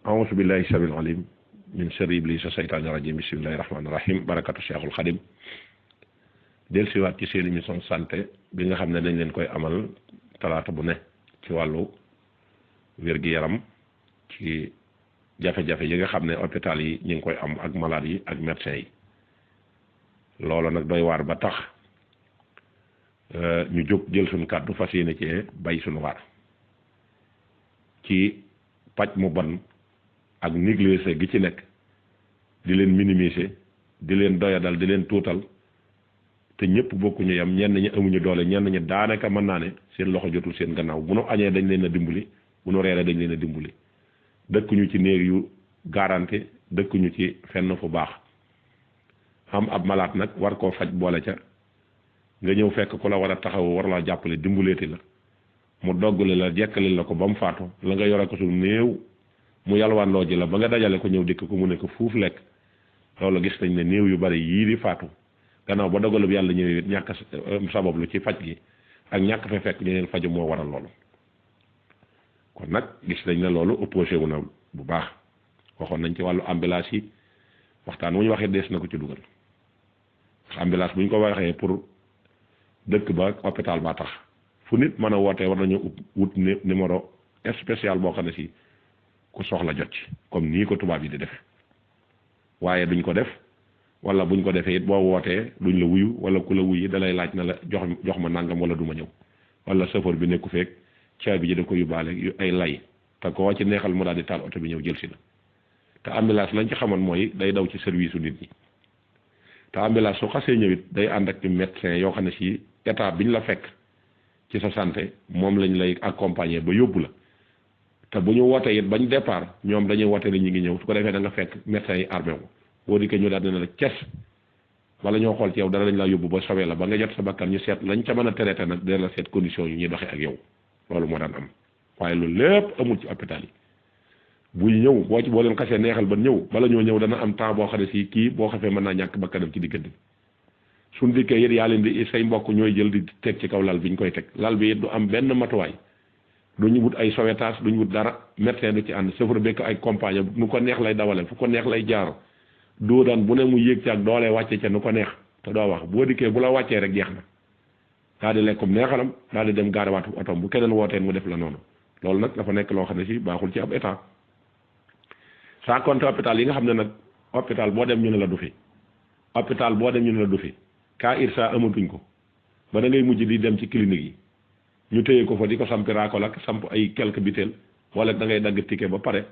أعوذ بالله السميع العليم من شر إبليس الشيطان الرجيم بسم الله الرحمن الرحيم barakatu Cheikhul Khadim del siwaat ci seen émission santé bi nga xam ne dañ leen koy amal talaata bu ne ci wàllu wér-gi-yaram ci jafe-jafe yi nga xam ne hôpital yi ñu ngi koy am ak malade yi ak médecin yi loolu nag doy waar ba tax ñu jóg jël suñu kàddu fas yéene ci bay suñu waar ci paj mu bon ak négligé gi ci nekk di leen minimiser di leen doyadal di leen tuutal te ñëpp bokkuñu yam ñenn ñi amuñu doole ñenn ñi daanaka mën naa ne seen loxo jotul seen gannaaw bu nu añee dañ leen a dimbali bu nu reeree dañ leen a dimbali dëkkuñu ci néeg yu garanti dëkkuñu ci fenn fu baax am ab malaat nag war koo faj boole ca nga ñëw fekk ku la war a taxaw war laa jàppale dimbuleeti la mu doggale la jekkali la ko ba mu faatu la nga yore ko su néew mu yalwaan loo ji la ba nga dajale ko ñëw dikk ko mu ne ko fuuf lekk loolu gis nañ ne néew yu bari yii di faatu gannaaw ba dogalub yàlla ñëwee ñàkk sabab lu ci faj gi ak ñàkk fa fekk ñu leen faju moo waral loolu kon nag gis nañ ne loolu opposé wu na bu baax waxoon nañ ci wàllu ambulance yi waxtaan wu ñu waxee dees na ko ci dugal ambulance bu ñu ko waxee pour dëkk ba hôpital ba tax fu nit mën a wootee war nañu wut numéro spécial boo xam ne si ku soxla jot ci comme nii ko tubaab yi di def waaye duñ ko def wala buñ ko defee it boo wootee duñ la wuyu wala ku la wuyu dalay laaj na la jox ma nangam wala du ma ñëw wala chauffeur bi nekku feek caabi ji da ko yóbbaale yu ay lay te koo ci neexal mu daal di taal oto bi ñëw jël si la te ambulance lañ ci xamoon mooy day daw ci service u nit ñi te ambulance su xasee ñëwit day ànd ak médecin yoo xam ne si état biñ la fekk ci sa santé moom lañ lay accompagner ba yóbbu la te bu ñu wootee it bañ départ ñoom dañuy woote ne ñu ngi ñëw su ko defee da nga fekk médecin yi armé ko boo dikkee ñu daal dina la ces wala ñoo xool ci yow dara lañ la yóbbu ba sowee la ba nga jot sa bakkan ñu seet lañ ca mën a traité nag dina la seet condition yi ñuy doxee ak yow loolu moo daan am waaye loolu lépp amul ci hôpital yi buy ñëw boo leen xasee neexal ba ñëw bala ñoo ñëw dana am temps boo xam ne si kii boo xasee mën naa ñàkk bakkanam ci diggante suñ dikkee it yaa leen di say mbokk ñooy jël di teg ci kaw lal bi ñu koy teg lal bi it du am benn matuwaay duñu wut ay sauvetage duñu wut dara médecin du ci ànd chauffeur bekk ay compagnie nu ko neex lay dawale fu ko neex lay jaar doo daan bu ne mu yéeg ci ak doolee wàcce ca nu ko neex te doo wax boo dikkee bu la wàccee rek jeex na daal di lekkum neexalam daal di dem gaarawaatu otom bu keneen wooteen mu def la noonu loolu nag dafa nekk loo xam ne si baaxul ci ab état sans compter hôpital yi nga xam ne nag hôpital boo dem ñu ne la du fi hôpital boo dem ñu ne la du fi cas IRSA amatuñ ko ba da ngay mujj di dem ci clinique yi ñu téye ko fa di ko sampi raakol ak samp ay quelques butéel wala da ngay dagg ticket ba pare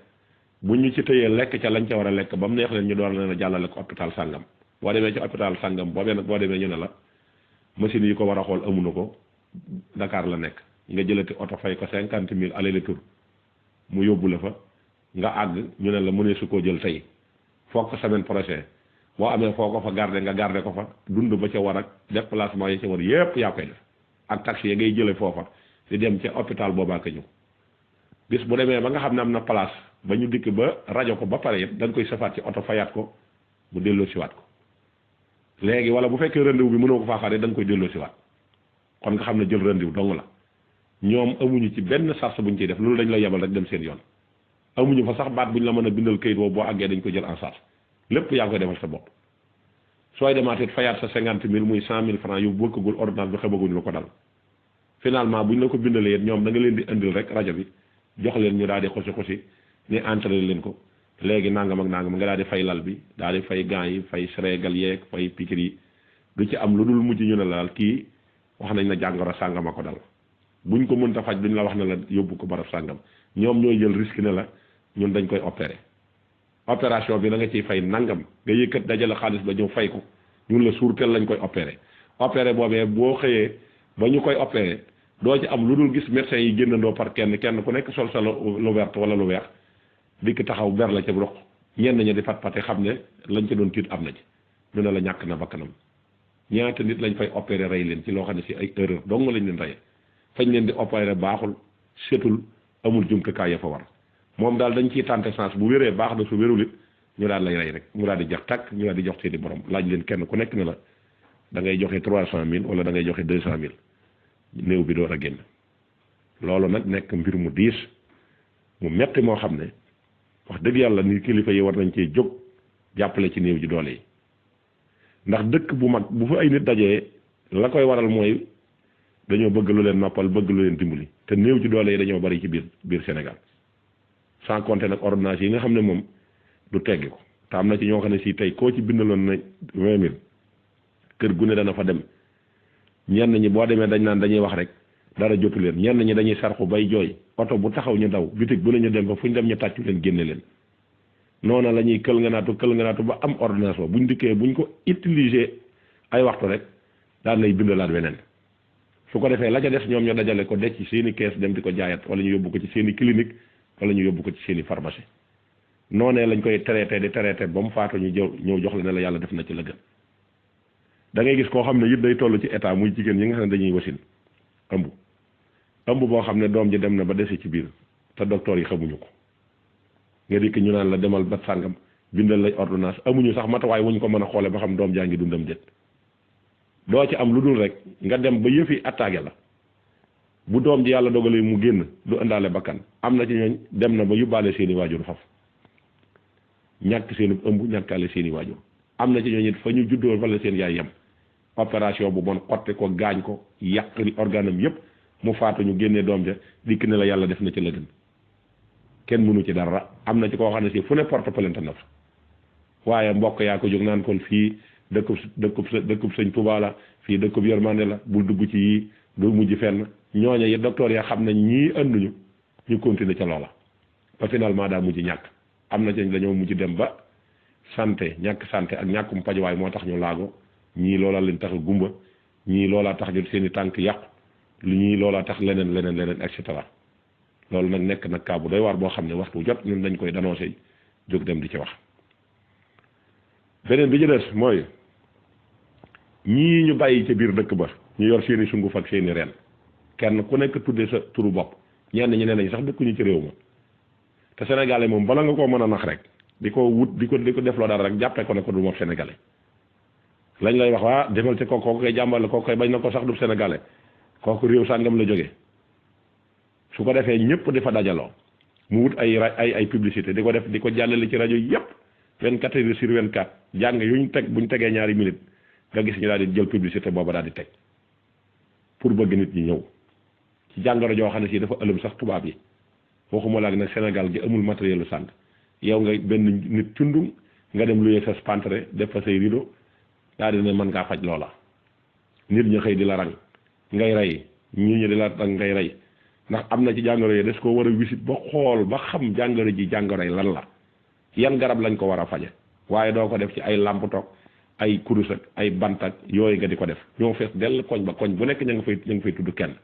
bu ñu ci téyee lekk ca lañ ca war a lekk ba mu neex leen ñu door leen a jàllale ko hôpital sàngam boo demee ci hôpital sàngam boobee nag boo demee ñu ne la machine yi ko war a xool amuñu ko Dakar la nekk nga jëlati oto fay ko 50 000 aller-retour mu yóbbu la fa nga àgg ñu ne la mënee su koo jël tey foog ko semaine prochaine boo amee foo ko fa garder nga garder ko fa dund ba ca war ak déplacement yi ca war yépp yaa koy def ak taxi ya ngay jële foofa di dem ca hôpital boobaa ka ñëw bis bu demee ba nga xam ne am na place ba ñu dikk ba rajo ko ba pare yëpp da nga koy safaat ci oto fayaat ko mu delloo siwaat ko léegi wala bu fekkee rendez-vous bi mënoo ko faaxaare da nga koy delloo siwaat kon nga xam ne jël rendez-vous dong la ñoom amuñu ci benn sars buñ ciy def loolu dañ la yebal rek dem seen yoon amuñu fa sax baat buñ la mën a bindal kayit boobu boo àggee dañ ko jël en charge lépp yaa koy defal sa bopp sooy demaatit fayaat sa 50 000 muy 100 000 francs yu bëkkagul ordonnance bi xebaguñ la ko dal finalement buñ la ko bindalee ñoom da nga leen di indil rek rajo bi jox leen ñu daal di xosi ni entré leen ko léegi nangam ak nangam nga daal di fay lal bi daal di fay gants yi fay sérégal yeeg fay pikir yi du ci am lu dul mujj ñu ne la daal kii wax nañ na jàngoro sàngam a ko dal buñ ko mënta faj duñ la wax ne la yóbbu ko barab sàngam ñoom ñooy jël risque ne la ñun dañ koy opérer opération bi da nga ciy fay nangam nga yëkkat dajale xaalis ba ñëw fay ko ñun la suur tel lañ koy opérer boobee boo xëyee ba ñu koy opérer doo ci am lu dul gis médecin yi génnandoo par kenn ku nekk sol sa lu vert wala lu weex dikk taxaw ber la ca roq ñenn ñi di fat-fate xam ne lañ ca doon tiit am na ci ñu ne la ñàkk na bakkanam ñaata nit lañ fay opérer rey leen ci loo xam ne si ay erreur dong lañ leen reye fañ leen di opérer baaxul setul amul jumtukaay ya fa war moom daal dañ ciy tenter chance bu wéree baax na su wérul it ñu daal lay rey rek mu daal di jax takk ñu daal di jox seeni borom laaj leen kenn ku nekk ne la da ngay joxe 300 000 wala da ngay joxe 200 000 néew bi door a génn loolu nag nekk mbir mu diis mu metti moo xam ne wax dëgg yàlla ni kilifa yi war nañ cee jóg jàppale ci néew ji doole yi ndax dëkk bu mag bu fa ay nit dajee la koy waral mooy dañoo bëgg lu leen noppal bëgg lu leen dimbali te néew ji doole yi dañoo bari ci biir Sénégal sans compter nag ordonnance yi nga xam ne moom du teggi ko te am na ci ñoo xam ne si tey koo ci bindaloon na 20 000 kër gu ne dana fa dem ñenn ñi boo demee dañ naan dañuy wax rek dara jotu leen ñenn ñi dañuy sarxu bay jooy oto bu taxaw ñu daw bitig bu ne ñu dem fa fu ñu dem ñu tàccu leen génne leen noona la ñuy kël nga naatu ba am ordonnance ba buñ dikkee buñ ko utiliser ay waxtu rek daan lay bindalaat weneen su ko defee la ca des ñoom ñu dajale ko dec ci seeni kees dem di ko jaayat wala ñu yóbbu ko ci seeni clinique wala ñu yóbbu ko ci seeni pharmacie noonee lañ koy traité ba mu faatu ñu ñëw jox la ne la yàlla def na ci la gën da ngay gis koo xam ne it day toll ci état muy jigéen ñi nga xam ne dañuy wasin ëmb boo xam ne doom ji dem na ba dese ci biir te docteur yi xamuñu ko nga dikk ñu naan la demal ba sàngam bindal lay ordonnance amuñu sax matawaay wuñ ko mën a xoole ba xam doom jaa ngi dundam déet doo ci am lu dul rek nga dem ba yëfi attaqué la bu doom ji yàlla dogalee mu génn du indaale bakkan am na ci ñooñ dem na ba yóbbaale seeni waajur faf ñàkk seeni ëmb ñàkkaale seeni waajur am na ci ñooñ it fa ñu juddoo fa la seen yaay yem opération bu bon xotti ko gaañ ko yàq organam yépp mu faatu ñu génnee doom ja dikk ne la yàlla def na ci la gën kenn mënu ci dara am na ci koo xam ne si fu ne porte plainte na fa waaye mbokk yaa ko jóg naan kon fii dëkkub sëñ Tuubaa la fii dëkkub yërmande la bul dugg ci yii du mujj fenn ñooña yi docteur ya xam nañ ñii anduñu ñu continuer ca loola ba finalement daa mujj ñàkk am na ci dañoo mujj dem ba santé ñàkk santé ak ñàkkum pajuwaay moo tax ñu laago ñii loolaa leen tax gumba ñii loolaa tax ñu seen i tànk yàqu lu ñii loolaa tax leneen et cetera loolu nag nekk nag kaa bu doy waar boo xam ne waxtu jot ñun dañ koy dénoncé jóg dem di ci wax beneen bi ci des mooy ñii ñu bàyyi ca biir dëkk ba ñu yor seeni sunguf ak seeni reen kenn ku nekk tudde sa turu bopp ñenn ñi nee nañ sax dëkkuñu ci réew ma te sénégalais moom bala nga koo mën a nax rek di ko wut di ko defloo dara rek jàppee ko ne ko du moom sénégalais lañ lay wax waa demal ci kooku koy jàmbale kooku koy bañ na ko sax du sénégalais kooku réew sàngam la jógee su ko defee ñëpp di fa dajaloo mu wut ay publicité di ko def di ko jàllale ci rajo yëpp 24 heures sur 24 jàng yuñ teg buñ tegee ñaari minute nga gis ñu daal di jël publicité booba daal di teg pour bëgg nit ñi ñëw ci jàngoro joo xam ne si dafa ëlëm sax tubaab yi waxuma laag nag Sénégal gi amul matériel lu sàng yow nga benn nit cundum nga dem luyee sa spantre def fa say rideau daal di ne mën ngaa faj loola nit ñi xëy di la rang ngay rey ñi di la rang ngay rey ndax am na ci jàngoro yi des ko war a wisit ba xool ba xam jàngoro ji jàngoro yi lan la yan garab lañ ko war a faje waaye doo ko def ci ay làmp toog ay kurus ak ay bant ak yooyu nga di ko def ñoo fees dell koñ ba koñ bu nekk ña nga fay tudd kenn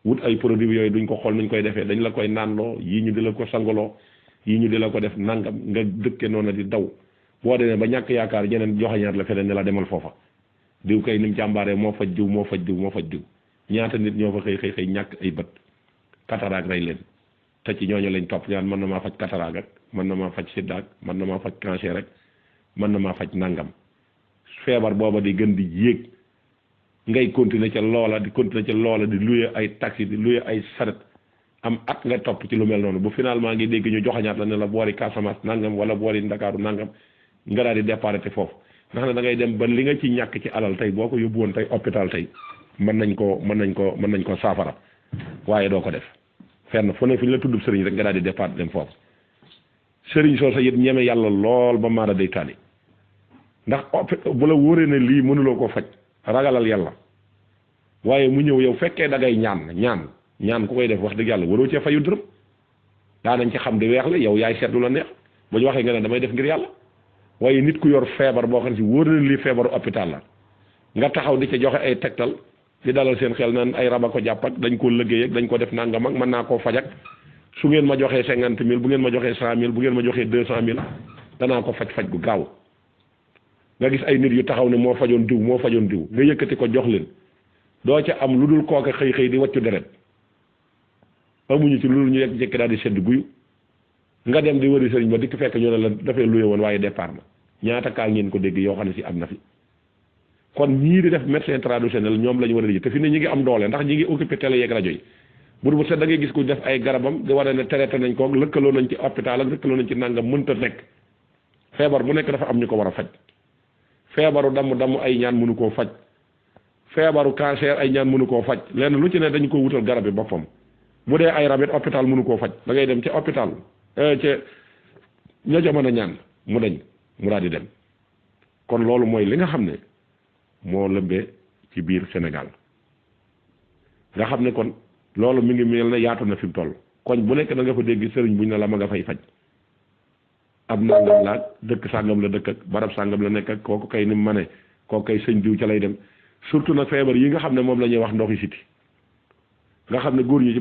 wut ay produits yooyu duñ ko xool nuñ koy defee dañ la koy naanloo yii ñu di la ko sangoloo yii ñu di la ko def nangam nga dëkke noonu di daw boo demee ba ñàkk yaakaar ñeneen joxañaat la feneen ne la demal foofa diw kay ni mu jàmbaaree moo faj diw ñaata nit ñoo fa xëy ñàkk ay bët cataracte rey leen te ci ñooñu lañ topp ñaan mën na maa faj cataracte ak mën na maa faj sida ak mën na maa faj cancer rek mën na maa faj nangam feebar booba di gën di yéeg ngay continuer ca loola di luye ay taxi di luye ay saret am at nga topp ci lu mel noonu bu finalement ngi dégg ñu joxañaat la ne la boori Casamance nangam wala boori Ndakaaru nangam nga daal di départ te foofu nga xam ne da ngay dem ba li nga ci ñàkk ci alal tey boo ko yóbbu woon tey hôpital tey mën nañ ko saafara waaye doo ko def fenn fu ne fu ñu la tudd sëriñ rek nga daal di départ dem foofu sëriñ soo sa yit ñeme yàlla lool ba maara day taali ndax bu la wóoree ne lii mënuloo ko faj ragalal yàlla waaye mu ñëw yow fekkee da ngay ñaan ku koy def wax dëgg yàlla waroo cee fayu dërëm daanañ ci xam di weex la yow yaay seetlu la neex ba ñu waxee nga ne damay def ngir yàlla waaye nit ku yor feebar boo xam ne si wóor na lii feebaru hôpital la nga taxaw di ca joxe ay tegtal di dalal seen xel naan ay raba ko jàpp ak dañ koo liggéey ak dañ ko def nangam ak mën naa koo faj ak su ngeen ma joxee 50 000 bu ngeen ma joxee 100 000 bu ngeen ma joxee 200 000 danaa ko faj gu gaaw nga gis ay nit yu taxaw ne moo fajoon diw nga yëkkati ko jox leen doo ca am lu dul kooka xëy di waccu deret amuñu ci lu dul ñu yekk daal di sedd guyu nga dem di wëri sëriñ ba dikk fekk ñu ne la dafay luye woon waaye départ na ñaata kaa ngeen ko dégg yoo xam ne si am na fi kon ñii di def médecin traditionnel ñoom la ñu war a liggéey te fi ne ñi ngi am doole ndax ñi ngi occupé télé yeeg rajo yi bu set da ngay gis ku def ay garabam di wane ne traité nañ ko lëkkaloo nañ ci hôpital ak lëkkaloo nañ ci nangam mënta nekk feebar bu nekk dafa am ñu ko war a faj feebaru damm ay ñaan mënu koo faj feebaru cancer ay ñaan mënu koo faj lenn lu ci ne dañu ko wutal garab yi boppam bu dee ay rabit hôpital mënu koo faj da ngay dem ca hôpital ca ña ca mën a ñaan mu dañ mu daal di dem kon loolu mooy li nga xam ne moo lëmbee ci biir Sénégal nga xam ne kon loolu mi ngi mel ne yaatu na fi mu toll koñ bu nekk da nga fa dégg sëriñ buñ ne la ma nga fay faj ab nangam laa dëkk sàngam la dëkk ak barab sàngam la nekk ak kooku kay ni mu mane kooku kay sëñ diw ca lay dem surtout nag feebar yi nga xam ne moom la ñuy wax ndoxi siti nga xam ne góor ñu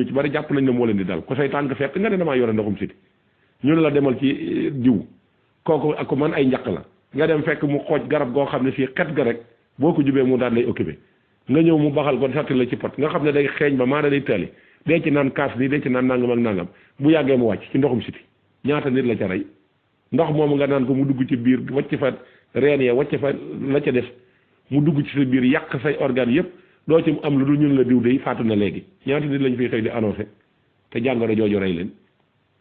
ci bari jàpp nañ ne moo leen di dal ku say tànk fett nga ne damaa yore ndoxum siti ñu ne la demal ci diw kooku ak ko man ay njaq la nga dem fekk mu xooj garab goo xam ne fii xet ga rek boo ko jubee mu daal lay occupé nga ñëw mu baxal ko sotti la ci pot nga xam ne day xeeñ ba maa da day tëli dee ci naan kaas nii dee ci naan nangam ak nangam bu yàggee mu wàcc ci ndoxum siti ñaata nit la ca rey ndox moomu nga naan ko mu dugg ci biir wàcc fa reen ya wàcc fa la ca def mu dugg ci sa biir yàq say organes yëpp doo ci am lu dul ñun la diw dey faatu na léegi ñaata nit lañ fiy xëy di annoncé te jàngoro jooju rey leen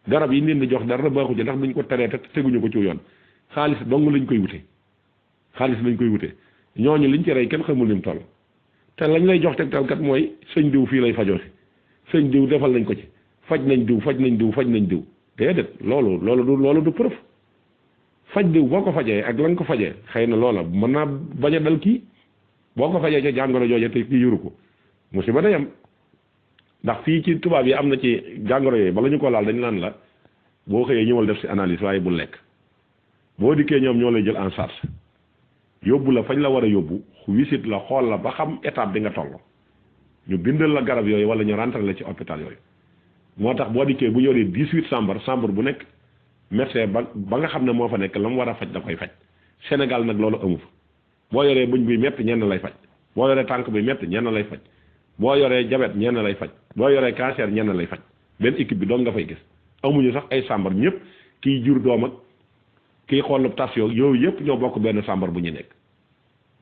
garab yi leen di jox dara baaxu ci ndax duñ ko teree te teguñu ko ci yoon xaalis dong lañ koy wute ñooñu liñ ci rey kenn xamul ni mu toll te lañ lay jox tegtalkat mooy sëñ diw fii lay fajoo si sëñ diw defal nañ ko ci faj nañ diw déedéet loolu du preuve faj diw boo ko fajee ak la nga ko fajee xëy na loola mën naa bañ a dal kii boo ko fajee ca jàngoro jooja te kii yoru ko musiba day am ndax fii ci tubaab yi am na ci jàngoro yooyu bala ñu ko laal dañ naan la boo xëyee ñëwal def si analyse waaye bu lekk boo dikkee ñoom ñoo lay jël en charge yóbbu la fañ la war a yóbbu wisit la xool la ba xam étape bi nga toll ñu bindal la garab yooyu wala ñu rentré la ci hôpital yooyu moo tax boo dikkee bu yoree 18 chambre bu nekk médecin ba nga xam ne moo fa nekk la mu war a faj da koy faj Sénégal nag loolu amu fa boo yoree bëñ buy métti ñenn lay faj boo yoree tànk buy métti ñenn lay faj boo yoree diabète ñenn lay faj boo yoree cancer ñenn lay faj benn équipe bi doon nga fay gis amuñu sax ay chambre ñëpp kiy jur doom ak kiy xool tension yooyu yëpp ñoo bokk benn chambre bu ñu nekk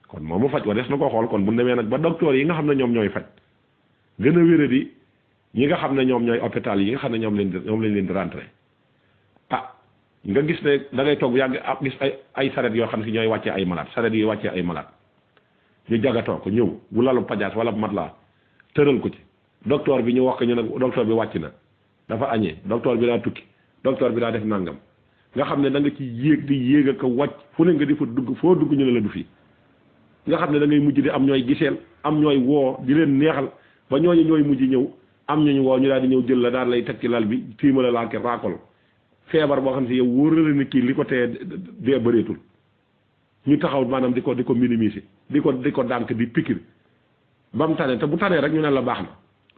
kon moomu faj wa des na ko xool kon bu demee nag ba docteur yi nga xam ne ñoom ñooy faj gën a wéradi ñi nga xam ne ñoom ñooy hôpital yi nga xam ne ñoom lañ leen di rentré nga gis ne da ngay toog yàgg ak gis ay saret yoo xam ne si ñooy wàccee ay malade saret yi wàccee ay malade ñu jagatoo ko ñëw bu lalu pajaas wala mat laa tëral ko ci docteur bi ñu wax ko ñu ne docteur bi wàcc na dafa añee docteur bi daa tukki docteur bi daa def nangam nga xam ne da nga ci yéeg di yéeg ak wàcc fu ne nga di fa dugg foo dugg ñu ne la du fii nga xam ne da ngay mujj di am ñooy giseel am ñooy woo di leen neexal ba ñooñu ñooy mujj ñëw am ñu woo ñu daal di ñëw jël la daal lay teg ci lal bi tiimala laake raakol feebar boo xam ne si yow wóor na ni kii li ko tee dee bëreetul ñu taxaw maanaam di ko minimiser di ko dànk di pikir ba mu tane te bu tanee rek ñu ne la baax na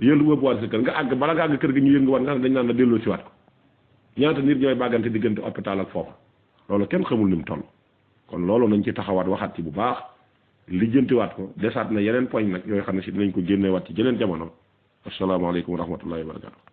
yëllu wëbbuwaat sa kër nga àgg bala nga àgg kër gi ñu yëngu waat nga xam ne dañ naan la delloo si waat ko ñaata nit ñooy bàggante diggante hôpital ak foofa loolu kenn xamul ni mu toll kon loolu nañ ci taxawaat waxaat ci bu baax lijjantiwaat ko desaat na yeneen poñ nag yooyu xam ne si dinañ ko génneewaat ci jeneen jamono asalaamaaleykum wa rahmatullahi wa barakatu